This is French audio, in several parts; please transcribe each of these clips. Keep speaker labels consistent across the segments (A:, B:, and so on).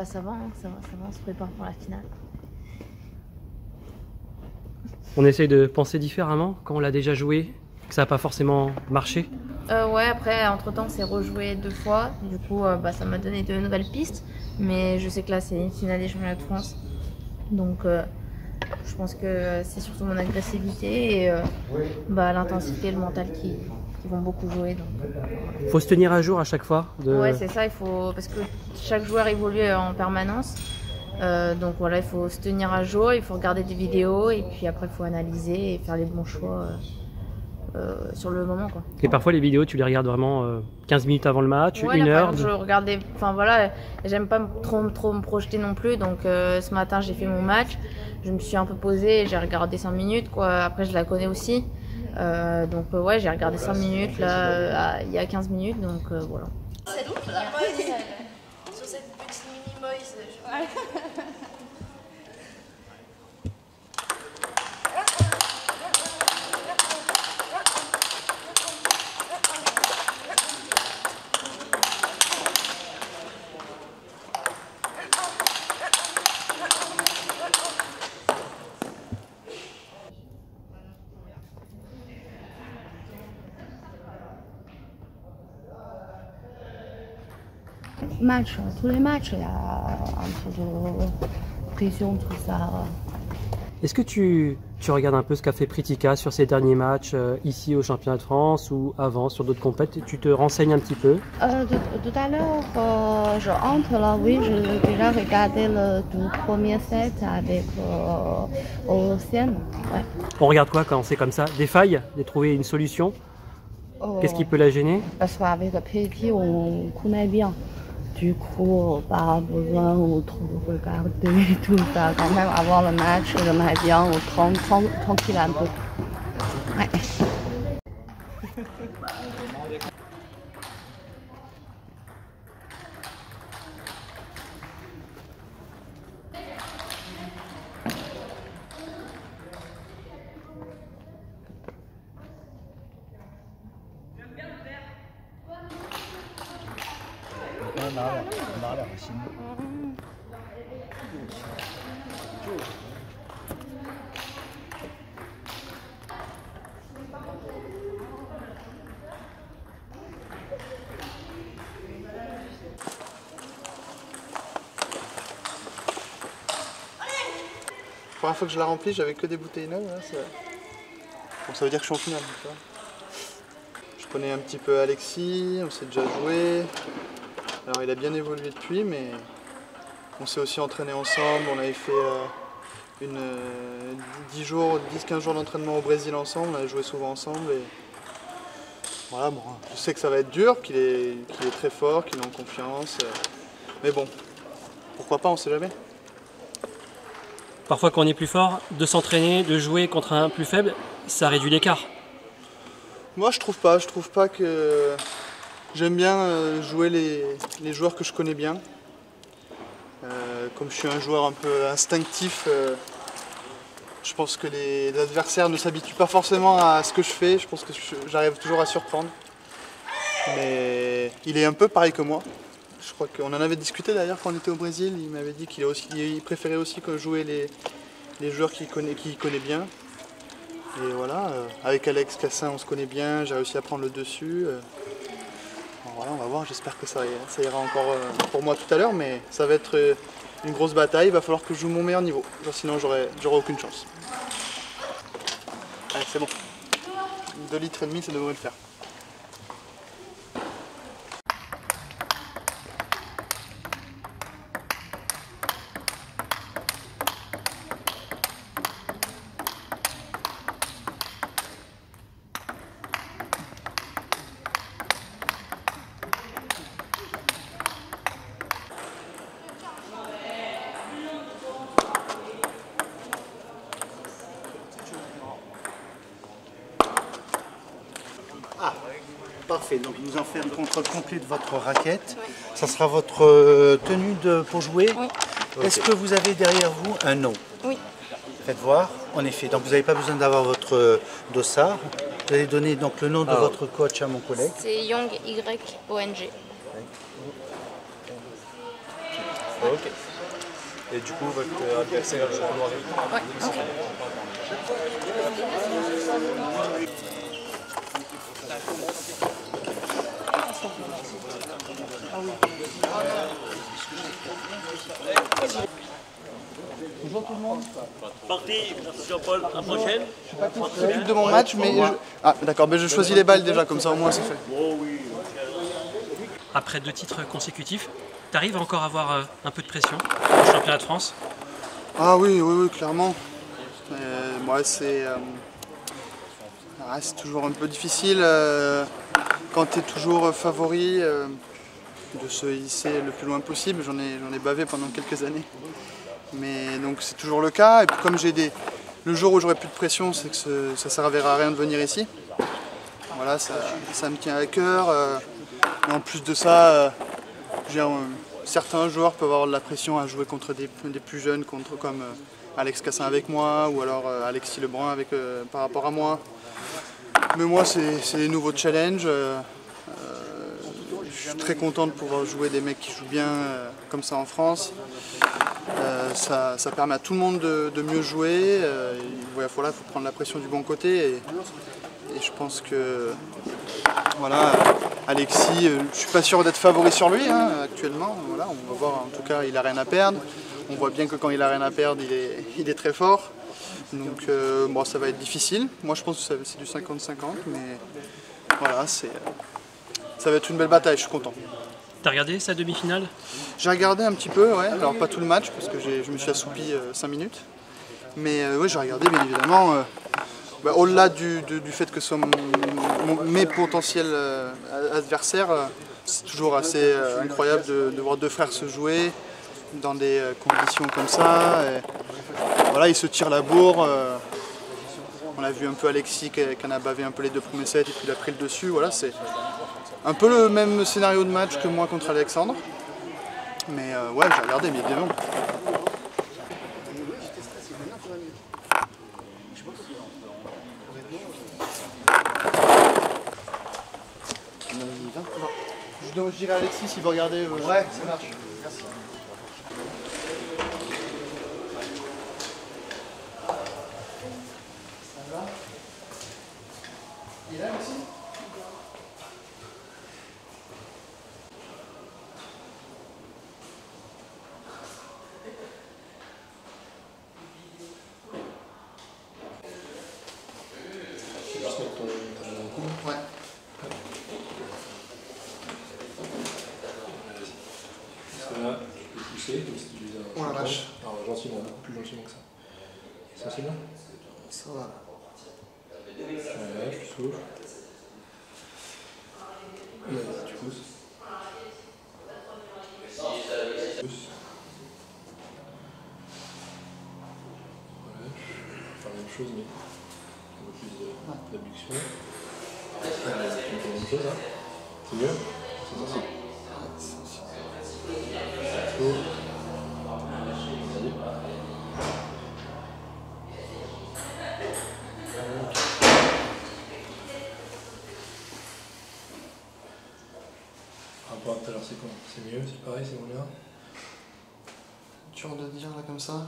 A: Bah ça va, hein, ça va, on se prépare pour la finale.
B: On essaye de penser différemment quand on l'a déjà joué, que ça n'a pas forcément marché.
A: Ouais, après, entre-temps, c'est rejoué 2 fois. Du coup, bah, ça m'a donné de nouvelles pistes. Mais je sais que là, c'est une finale des championnats de France. Donc, je pense que c'est surtout mon agressivité et bah, l'intensité et le mental qui vont beaucoup jouer.
B: Il faut se tenir à jour à chaque fois.
A: Ouais, c'est ça. Parce que chaque joueur évolue en permanence. Donc voilà, il faut se tenir à jour, il faut regarder des vidéos et puis après, il faut analyser et faire les bons choix. Sur le moment quoi.
B: Et parfois les vidéos tu les regardes vraiment 15 minutes avant le match,
A: ouais,
B: 1 heure.
A: Je regardais, enfin voilà, j'aime pas trop me projeter non plus, donc ce matin j'ai fait mon match, je me suis un peu posée, j'ai regardé 5 minutes quoi, après je la connais aussi, donc ouais j'ai regardé 5 minutes là, il y a 15 minutes, donc voilà.
C: C'est ouf la Moïse sur cette petite mini Moïse.
D: Match, tous les matchs, il y a un peu de pression, tout ça.
B: Est-ce que tu regardes un peu ce qu'a fait Pritika sur ses derniers matchs ici au championnat de France ou avant sur d'autres compétitions? Tu te renseignes un petit peu?
D: Tout à l'heure, je entre là, oui, j'ai déjà regardé le tout premier set avec Océane. Ouais.
B: On regarde quoi quand c'est comme ça? Des failles? De trouver une solution? Qu'est-ce qui peut la gêner?
D: Parce qu'avec Petit, on connaît bien. Du coup, pas besoin de trop regarder tout ça. Quand même, avant le match, j'aimerais bien tranquille un peu. Ouais.
E: La première fois que je la remplis, j'avais que des bouteilles neuves. Là, bon, ça veut dire que je suis en finale. Je connais un petit peu Alexis, on s'est déjà joué. Alors il a bien évolué depuis, mais on s'est aussi entraîné ensemble. On avait fait 10-15 jours d'entraînement au Brésil ensemble. On a joué souvent ensemble. Et voilà, bon, je sais que ça va être dur, qu'il est très fort, qu'il est en confiance. Mais bon, pourquoi pas, on sait jamais.
B: Parfois quand on est plus fort, de s'entraîner, de jouer contre un plus faible, ça réduit l'écart.
E: Moi je trouve pas que j'aime bien jouer les joueurs que je connais bien. Comme je suis un joueur un peu instinctif, je pense que les adversaires ne s'habituent pas forcément à ce que je fais. Je pense que j'arrive toujours à surprendre. Mais il est un peu pareil que moi. Je crois qu'on en avait discuté d'ailleurs quand on était au Brésil. Il m'avait dit qu'il préférait aussi que jouer les joueurs qu'il connaît bien. Et voilà, avec Alex Cassin on se connaît bien, j'ai réussi à prendre le dessus. Voilà, on va voir, j'espère que ça ira encore pour moi tout à l'heure, mais ça va être une grosse bataille, il va falloir que je joue mon meilleur niveau. Sinon j'aurai aucune chance. Allez, c'est bon. 2,5 litres, ça devrait le faire.
F: Parfait, donc nous en faisons un contrôle complet de votre raquette. Oui. Ça sera votre tenue pour jouer. Oui. Okay. Est-ce que vous avez derrière vous un nom?
C: Oui.
F: Faites voir, en effet. Donc vous n'avez pas besoin d'avoir votre dossard. Vous allez donner donc le nom de votre coach à mon collègue.
C: C'est Young, Y-O-N-G.
G: Ok. Et du coup, votre adversaire, le tournoi arrive.
A: Ouais, ok.
E: Bonjour tout le monde.
H: Parti, merci Jean-Paul, à la prochaine.
E: Je m'occupe de mon match, mais ah d'accord, mais je choisis les balles déjà, comme ça au moins c'est fait.
B: Après 2 titres consécutifs, tu arrives encore à avoir un peu de pression au championnat de France?
E: Ah oui, clairement. Moi c'est toujours un peu difficile quand tu es toujours favori de se hisser le plus loin possible. J'en ai bavé pendant quelques années. Mais donc c'est toujours le cas. Et puis comme le jour où j'aurai plus de pression, c'est que ça ne servira à rien de venir ici. Voilà, ça me tient à cœur. Et en plus de ça, certains joueurs peuvent avoir de la pression à jouer contre des plus jeunes, comme Alex Cassin avec moi, ou alors Alexis Lebrun par rapport à moi. Mais moi, c'est des nouveaux challenges. Je suis très content de pouvoir jouer des mecs qui jouent bien comme ça en France. Ça permet à tout le monde de mieux jouer. Il faut prendre la pression du bon côté. Et je pense que voilà, Alexis, je ne suis pas sûr d'être favori sur lui actuellement. Voilà, on va voir, en tout cas, il n'a rien à perdre. On voit bien que quand il n'a rien à perdre, il est très fort. Donc bon, ça va être difficile. Moi je pense que c'est du 50-50, mais voilà, ça va être une belle bataille, je suis content.
B: T'as regardé sa demi-finale?
E: J'ai regardé un petit peu, ouais. Alors pas tout le match parce que je me suis assoupi 5 minutes. Mais oui, j'ai regardé bien évidemment. Au-delà du fait que ce soit mes potentiels adversaires, c'est toujours assez incroyable de voir 2 frères se jouer dans des conditions comme ça. Et voilà, ils se tirent la bourre. On a vu un peu Alexis qui en a bavé un peu les 2 premiers sets et puis il a pris le dessus. Voilà, c'est un peu le même scénario de match que moi contre Alexandre. Mais ouais, j'ai regardé, bien évidemment. Je dirais à Alexis s'il veut regarder. Ouais, ça marche. Merci. Ça va? Il est là aussi? Ouais.
G: Là, je peux pousser comme si tu faisais un.
E: Oh la vache.
G: Alors, gentiment, beaucoup plus gentiment que ça. Ça, c'est bien?
E: Ça va.
G: Ouais, je souffle. Ouais, tu pousses. Faire la même chose, mais un peu plus d'abduction. Tu fais la même chose, hein? C'est mieux? C'est ça, par rapport à tout à l'heure, c'est quoi? C'est mieux? C'est pareil? C'est moins bien?
E: Dur de dire là comme ça.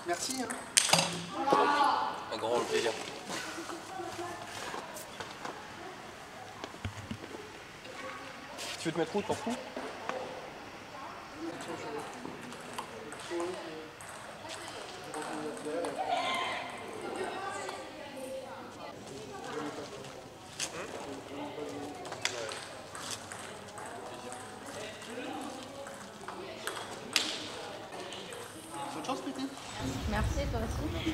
E: Merci.
I: Un grand plaisir. Tu veux te mettre où? T'en fous?
E: Bonne chance, Petit.
A: Merci, toi aussi.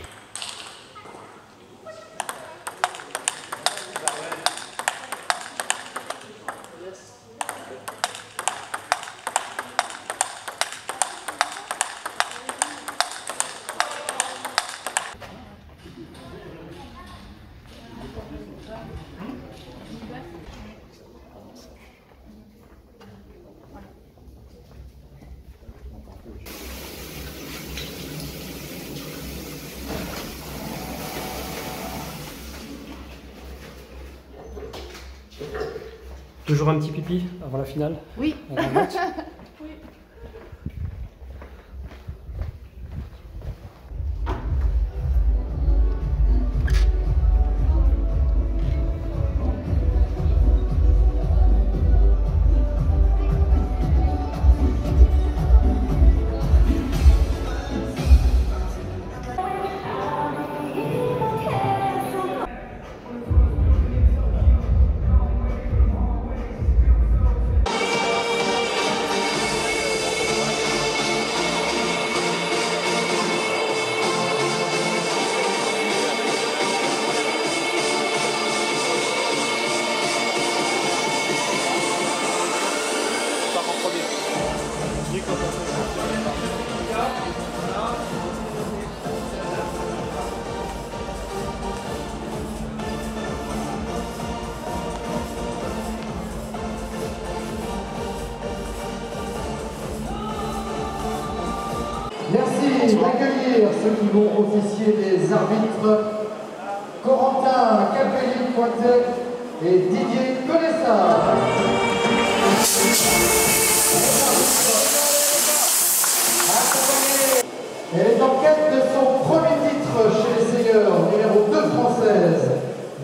B: Toujours un petit pipi avant la finale?
D: Oui.
B: Avant le match.
J: d'accueillir ceux qui vont officier les arbitres, Corentin Capelli-Pointet et Didier Connaissard. Elle est en quête de son premier titre chez les seniors, numéro 2 française,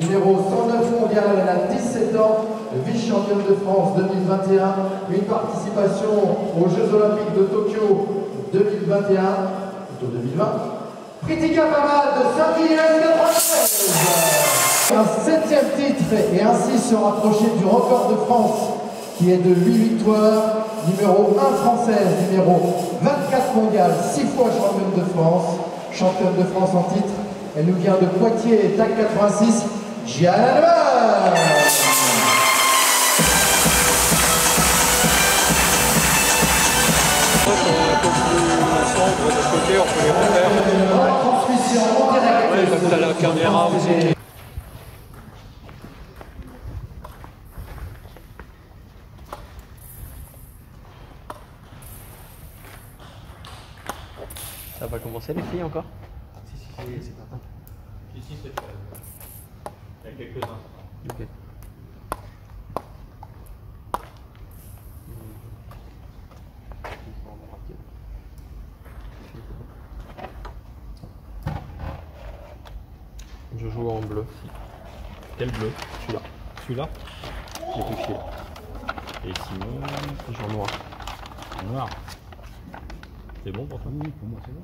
J: numéro 109 mondial, elle a 17 ans, vice-championne de France 2021, une participation aux Jeux Olympiques de Tokyo 2021, plutôt 2020. Pritika Pamad de Saint-Gilles 93. Un 7e titre et ainsi se rapprocher du record de France qui est de 8 victoires, numéro 1 française, numéro 24 mondial, 6 fois championne de France en titre. Elle nous vient de Poitiers, TAC 86, Gianna Neumann. Transmission en direct.
I: Comme ça, la caméra aussi. Ça va commencer les filles encore?
B: Si, c'est certain.
G: Ici, c'est fait. Il y a quelques-uns.
B: Ok.
I: Je joue en bleu.
G: Quel bleu?
I: Celui-là.
G: Celui-là?
I: J'ai touché.
G: Et sinon,
I: Je joue en noir.
G: en noir. C'est bon pour toi?
I: Oui, pour moi c'est bon.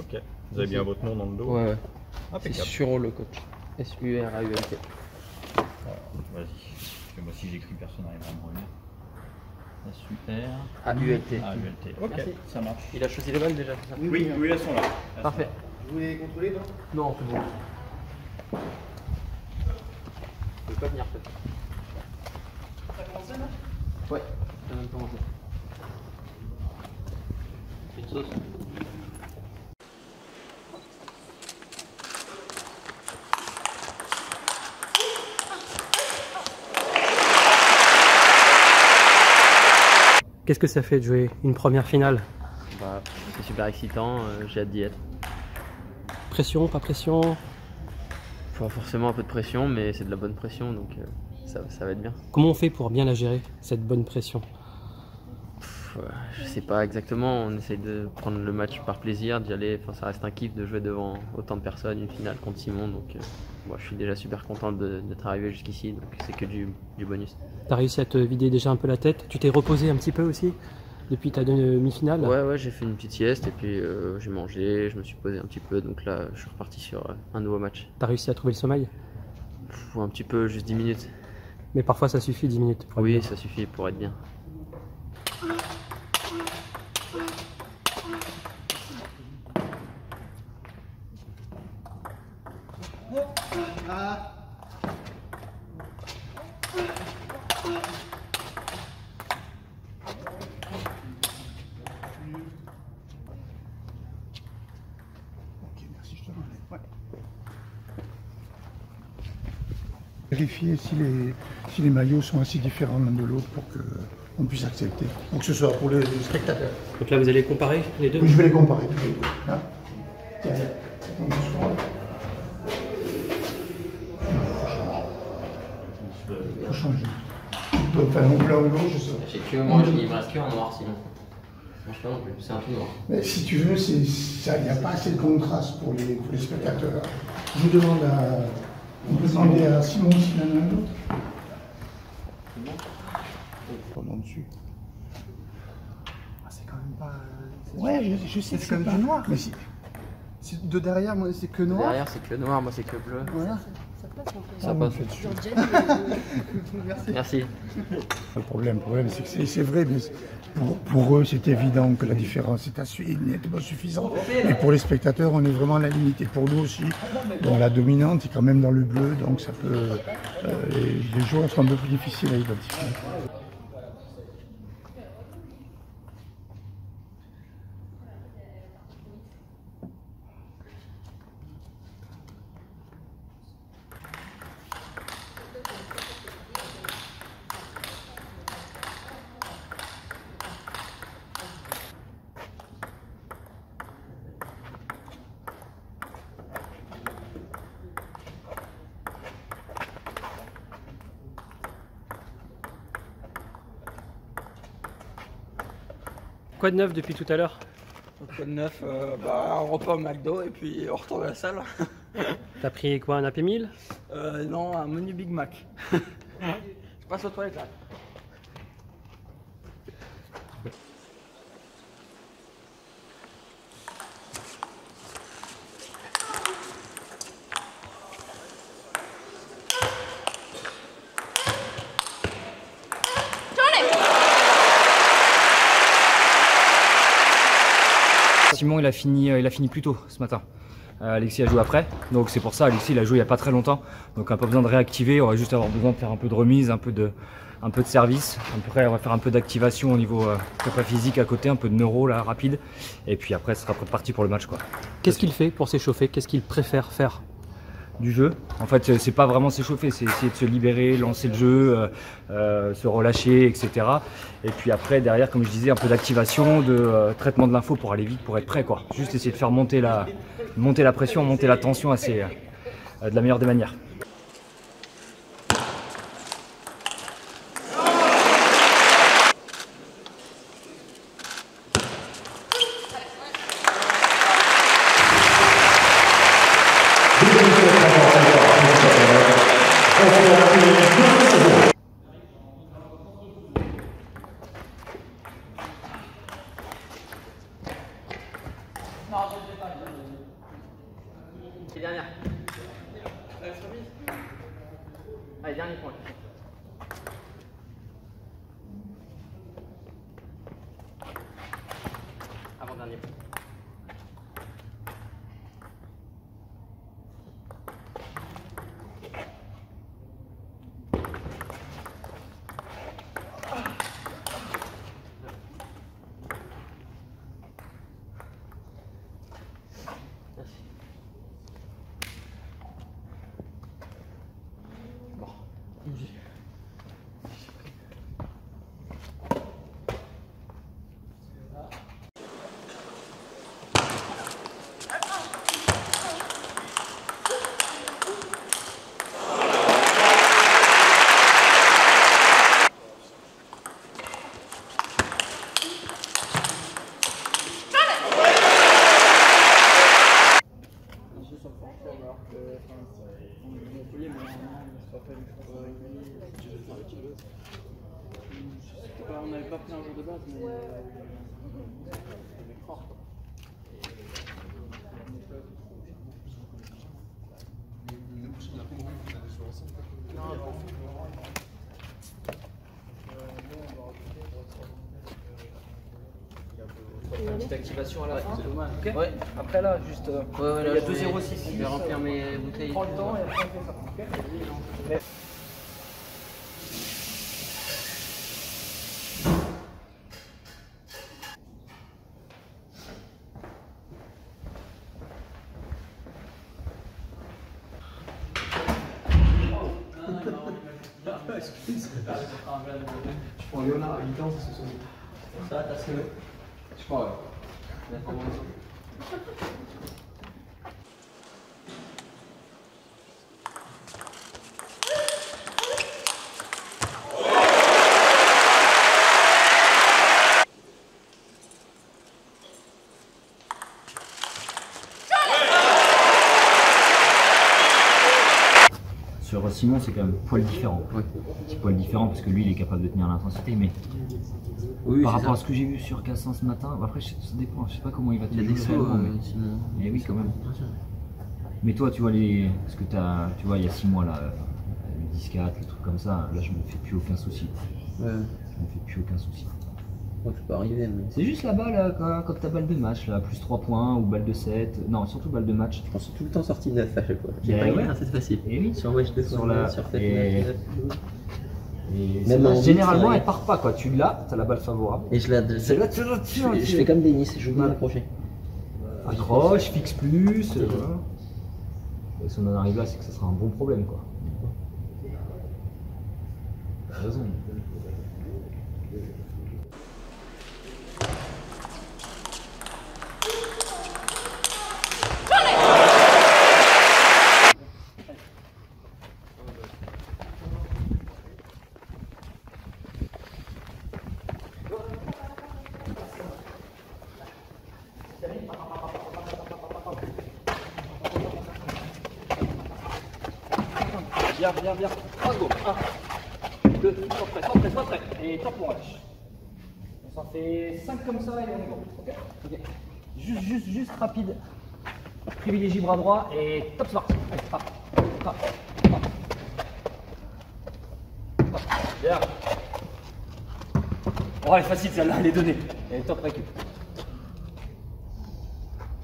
G: Ok. Vous avez bien votre nom dans le dos?
I: Ouais, ouais. C'est
G: Impeccable.
I: Suro le coach. S-U-R-A-U-L-T.
G: Vas-y. Parce que moi, si j'écris, personne n'arrivera à me relire. S-U-R.
I: A-U-L-T.
G: A-U-L-T. Ok,
I: Merci.
G: ça marche.
I: Il a choisi les balles déjà, c'est ça?
G: Oui, oui, elles sont là. Elles
I: Parfait.
J: Vous voulez contrôler, non?
I: Non, c'est bon. Je peux pas venir peut-être.
C: Ça commence là?
I: Ouais, ça vient de commencer. Une sauce.
B: Qu'est-ce que ça fait de jouer une première finale?
I: Bah, c'est super excitant, j'ai hâte d'y être.
B: Pression, pas pression?
I: Faut forcément un peu de pression, mais c'est de la bonne pression, donc ça va être bien.
B: Comment on fait pour bien la gérer, cette bonne pression?
I: Je sais pas exactement, on essaye de prendre le match par plaisir, d'y aller, enfin, ça reste un kiff de jouer devant autant de personnes, une finale contre Simon, donc moi je suis déjà super content d'être arrivé jusqu'ici, donc c'est que du bonus.
B: T'as réussi à te vider déjà un peu la tête? Tu t'es reposé un petit peu aussi depuis ta demi-finale?
I: Ouais, j'ai fait une petite sieste et puis j'ai mangé, je me suis posé un petit peu, donc là je suis reparti sur un nouveau match.
B: T'as réussi à trouver le sommeil?
I: Un petit peu, juste 10 minutes.
B: Mais parfois ça suffit 10 minutes pour être
I: Oui,
B: bien.
I: ça suffit pour être bien.
K: Vérifier si les maillots sont assez différents l'un de l'autre pour qu'on puisse accepter, pour que ce soit pour les spectateurs.
B: Donc là vous allez comparer les deux?
K: Oui, je vais les comparer tous les deux. Hein. Tiens, il faut changer. Enfin, ou l'un ou l'autre, je sais.
I: J'ai que moi, il me reste que en noir sinon. Je mange pas non plus, c'est un tout noir.
K: Mais si tu veux, il n'y a pas assez de contraste pour les spectateurs. Je vous demande à... On peut demander à Simon s'il en a un autre. Pendant dessus.
E: Ah, c'est quand même pas.
K: Ouais, je sais.
E: C'est comme du noir.
K: Mais si.
E: De derrière, moi, c'est que noir.
I: Derrière, c'est que noir, moi, c'est que bleu.
E: Voilà.
I: Ça passe. Merci.
K: Le problème, c'est que c'est vrai, mais pour eux, c'est évident que la différence n'est pas suffisante. Mais pour les spectateurs, on est vraiment à la limite. Et pour nous aussi, bon, la dominante est quand même dans le bleu, donc ça peut. Les joueurs sont un peu plus difficiles à identifier.
B: Quoi de neuf depuis tout à l'heure?
L: Quoi de neuf? Un repas au McDo et puis on retourne à la salle.
B: T'as pris quoi, un Happy Meal?
L: Non, un menu Big Mac. Je passe aux toilettes là.
M: Simon il a fini plus tôt ce matin. Alexis a joué après, donc c'est pour ça. Alexis il a joué il n'y a pas très longtemps, donc on n'a pas besoin de réactiver, on va juste avoir besoin de faire un peu de remise, un peu de service. Après on va faire un peu d'activation au niveau prépa physique à côté, un peu de neuro là rapide, et puis après ce sera parti pour le match quoi.
B: Qu'est-ce qu'il fait pour s'échauffer? Qu'est-ce qu'il préfère faire?
M: Du jeu. En fait, c'est pas vraiment s'échauffer, c'est essayer de se libérer, lancer le jeu, se relâcher, etc. Et puis après, derrière, comme je disais, un peu d'activation, de traitement de l'info pour aller vite, pour être prêt, quoi. Juste essayer de faire monter la pression, monter la tension assez, de la meilleure des manières.
I: Dernière. Allez, dernier point. Avant-dernier point.
L: On n'avait pas pris un jour de base, mais
I: Une petite activation à la fin.
L: Okay.
I: Ouais.
L: Après là, juste
I: là,
L: il y a
I: je
L: 2,06.
I: Je vais remplir mes bouteilles.
L: Prends le temps et après on fait ça. Okay.
B: Je prends Léonard à 8 ans, c'est ce soir.
I: Ça, t'as ce que je crois, ouais.
M: Sur Simon, c'est quand même poil différent.
I: Oui.
M: C'est poil différent parce que lui, il est capable de tenir l'intensité, mais
I: oui,
M: par rapport à ce que j'ai vu sur Cassan ce matin, après ça dépend, je sais pas comment il va te
I: jouer. Il y a des sauts,
M: Simon. Eh oui, quand même. Mais toi, tu vois, ce que tu vois, il y a 6 mois là, le 10-4, les trucs comme ça, là je me fais plus aucun souci.
I: Ouais.
M: Je me fais plus aucun souci.
I: Ouais, tu peux arriver, mais...
M: C'est juste là-bas, là, quand t'as balle de match, là, plus 3 points ou balle de 7. Non, surtout balle de match.
I: Je pense tout le temps sorti 9 à chaque fois. J'ai pas
M: ouais,
I: c'est facile.
M: Et oui.
I: Sur Wesh de
M: sur la
I: sur Fête,
M: et
I: même
M: généralement, elle part pas, quoi. Tu l'as, t'as la balle favorable.
I: Et je la
M: c'est là, je
I: fais comme Denis, je veux accrocher.
M: Accroche, fixe plus. Voilà. Et si on en arrive là, c'est que ça sera un bon problème, quoi. T'as raison. Bien, bien, bien. 3 secondes. 1, 2, sois prêt. Et top pour lâche. On s'en fait 5 comme ça et on est bon. Ok. Juste rapide. Privilégie bras droit et top smart. Allez, hop. Bien. Oh, elle est facile celle-là, elle est donnée. Elle est top récup.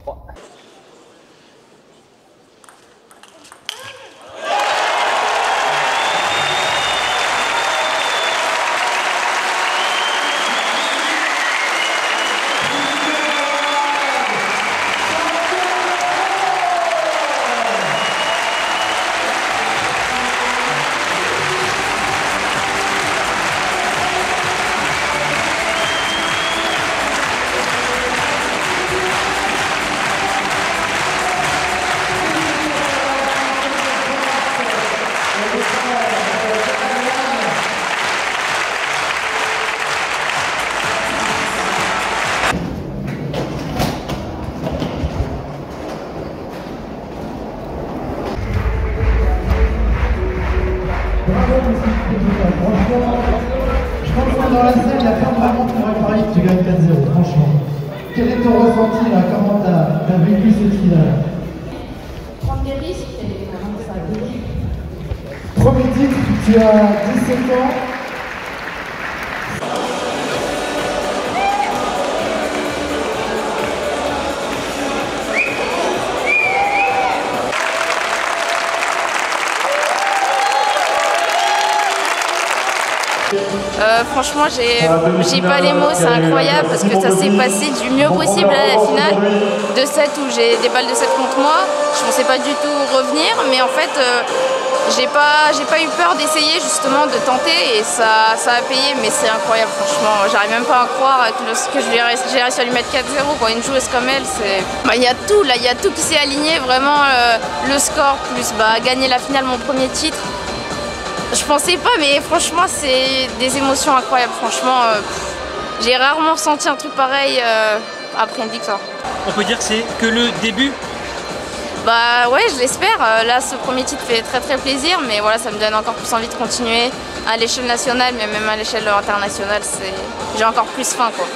M: 3.
J: Je pense que dans la scène, il n'y a pas vraiment qui m'aurait parié que tu gagnes 4-0, franchement. Quel est ton ressenti là? Comment t'as vécu cette finale?
D: Prendre des risques et vraiment ça a donné.
J: Premier titre, tu as 17 ans.
A: Franchement, j'ai pas les mots, c'est incroyable parce que ça s'est passé du mieux possible à la finale. 2-7 où j'ai des balles de 7 contre moi, je pensais pas du tout revenir, mais en fait, j'ai pas eu peur d'essayer justement, de tenter et ça a payé, mais c'est incroyable franchement. J'arrive même pas à croire que j'ai réussi à lui mettre 4-0 pour une joueuse comme elle. Il y a tout là, il y a tout qui s'est aligné, vraiment le score plus gagner la finale, mon premier titre. Je pensais pas, mais franchement, c'est des émotions incroyables. Franchement, j'ai rarement ressenti un truc pareil après une victoire.
B: On peut dire que c'est que le début?
A: Bah ouais, je l'espère. Là, ce premier titre fait très très plaisir, mais voilà, ça me donne encore plus envie de continuer à l'échelle nationale, mais même à l'échelle internationale, j'ai encore plus faim, quoi.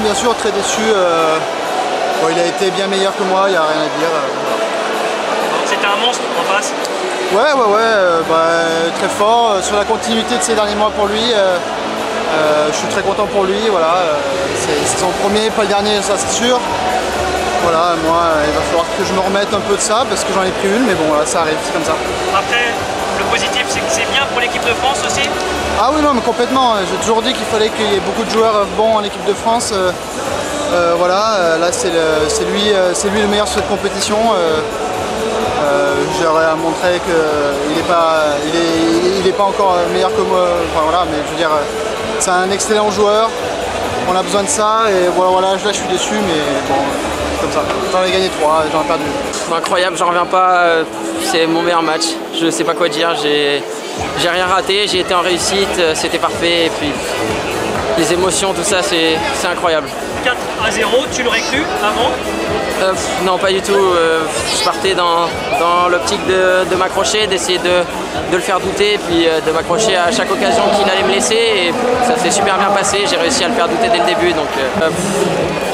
E: bien sûr, très déçu. Bon, il a été bien meilleur que moi, il n'y a rien à dire. Voilà.
N: C'était un monstre en face.
E: Ouais, très fort. Sur la continuité de ces derniers mois pour lui, je suis très content pour lui. Voilà. C'est son premier, pas le dernier, ça c'est sûr. Voilà, moi, il va falloir que je me remette un peu de ça parce que j'en ai pris une, mais bon, voilà, ça arrive, c'est comme ça.
N: Après, le positif, c'est que c'est bien pour l'équipe de France aussi.
E: Ah oui, non, mais complètement. J'ai toujours dit qu'il fallait qu'il y ait beaucoup de joueurs bons en équipe de France. Voilà, là, c'est lui le meilleur sur cette compétition. J'aurais à montrer qu'il n'est pas encore meilleur que moi. Enfin, voilà, mais je veux dire, c'est un excellent joueur. On a besoin de ça et voilà, là je suis déçu, mais bon, comme ça. J'en ai gagné 3, j'en ai perdu.
O: Incroyable, j'en reviens pas. C'est mon meilleur match. Je sais pas quoi dire. J'ai rien raté. J'ai été en réussite. C'était parfait. Et puis les émotions, tout ça, c'est incroyable.
N: 4-0, tu l'aurais cru avant?
O: Non, pas du tout. Je partais dans l'optique de m'accrocher, d'essayer de le faire douter, puis de m'accrocher à chaque occasion qu'il allait me laisser. Et ça s'est super bien passé. J'ai réussi à le faire douter dès le début. Donc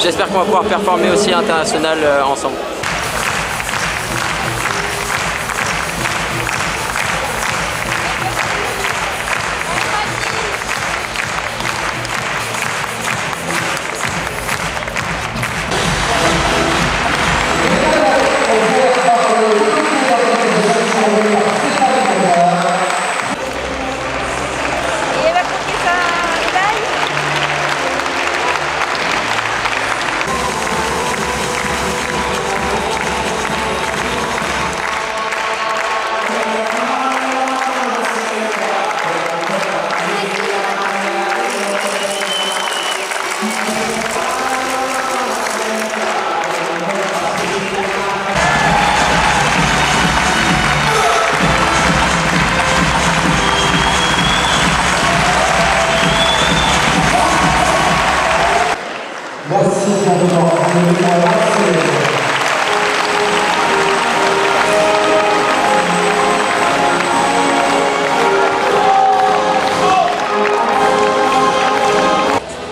O: j'espère qu'on va pouvoir performer aussi à l'international ensemble.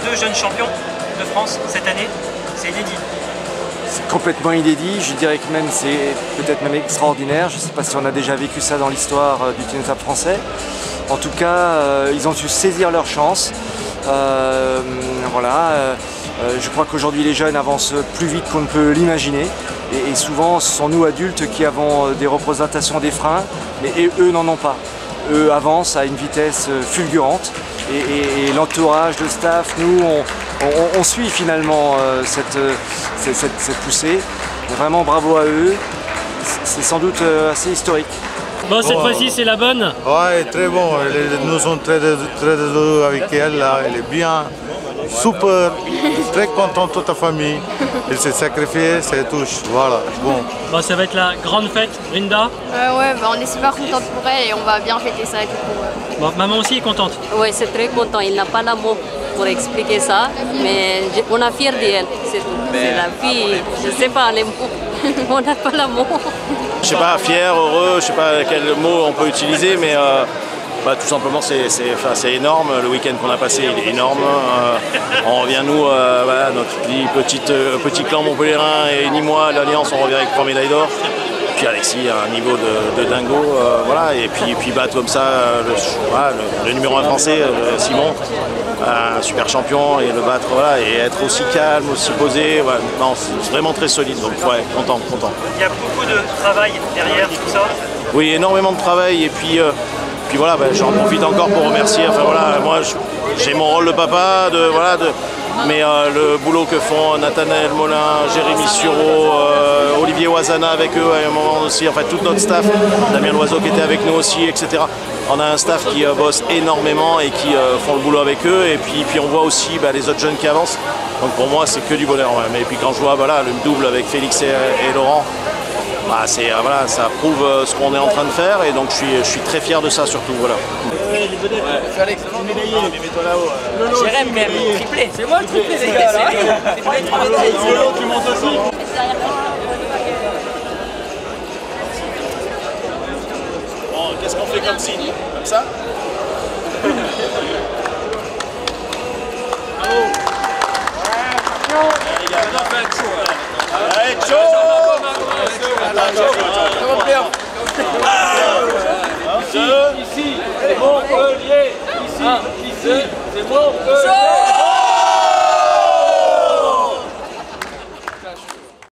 N: Deux jeunes champions de France cette année, c'est inédit.
P: C'est complètement inédit, je dirais que même c'est peut-être même extraordinaire. Je ne sais pas si on a déjà vécu ça dans l'histoire du tennis table français. En tout cas, ils ont su saisir leur chance. Je crois qu'aujourd'hui les jeunes avancent plus vite qu'on ne peut l'imaginer. Et souvent, ce sont nous adultes qui avons des représentations des freins, mais eux n'en ont pas. Eux avancent à une vitesse fulgurante. Et l'entourage, le staff, nous, on suit finalement cette poussée. Vraiment bravo à eux. C'est sans doute assez historique.
N: Bon, cette fois-ci, c'est la bonne?
Q: Ouais, très bon. Nous sommes très heureux avec elle. Là. Elle est bien, super, très contente, toute la famille. Elle s'est sacrifiée, ça touche. Voilà, bon.
N: Bon, ça va être la grande fête, Brinda?
R: Ouais, bah, on est super contente pour elle et on va bien fêter ça. Du coup,
N: Bon, maman aussi est contente?
S: Oui, c'est très content. Il n'a pas la mot pour expliquer ça, mais on est fiers d'elle, c'est tout. C'est la fille, je ne sais pas les mots. On n'a pas la mot.
T: Je sais pas, fier, heureux, je sais pas quel mot on peut utiliser, mais tout simplement c'est énorme. Le week-end qu'on a passé, il est énorme. On revient nous, notre petit clan montpelliérain et ni moi, l'Alliance, on revient avec 3 médailles d'or. Puis Alexis a un niveau de dingo, voilà. Et puis battre comme ça le numéro 1 français, Simon, un super champion, et le battre, voilà, et être aussi calme, aussi posé, ouais, non, c'est vraiment très solide, donc ouais, content.
N: Il y a beaucoup de travail derrière tout ça?
T: Oui, énormément de travail, et puis voilà, j'en profite encore pour remercier, enfin voilà, moi j'ai mon rôle de papa, mais le boulot que font Nathanaël Molin, Jérémy Sureau, Olivier Ouazana avec eux à un moment aussi, enfin tout notre staff, Damien Loiseau qui était avec nous aussi, etc. On a un staff qui bosse énormément et qui font le boulot avec eux, et puis on voit aussi les autres jeunes qui avancent, donc pour moi c'est que du bonheur. Ouais. Et puis quand je vois le double avec Félix et Laurent, ça prouve ce qu'on est en train de faire, et donc je suis très fier de ça surtout. Voilà.
O: Alex, mets-toi là-haut. Jérém, quand même, triplé. C'est moi le triplé, les gars. C'est pas les 3 médailles.
T: Tu montes aussi. Bon, qu'est-ce qu'on fait comme signe? Comme ça? Bravo. Allez, chaud.
H: Ici, c'est Montpellier. Ici, c'est Montpellier.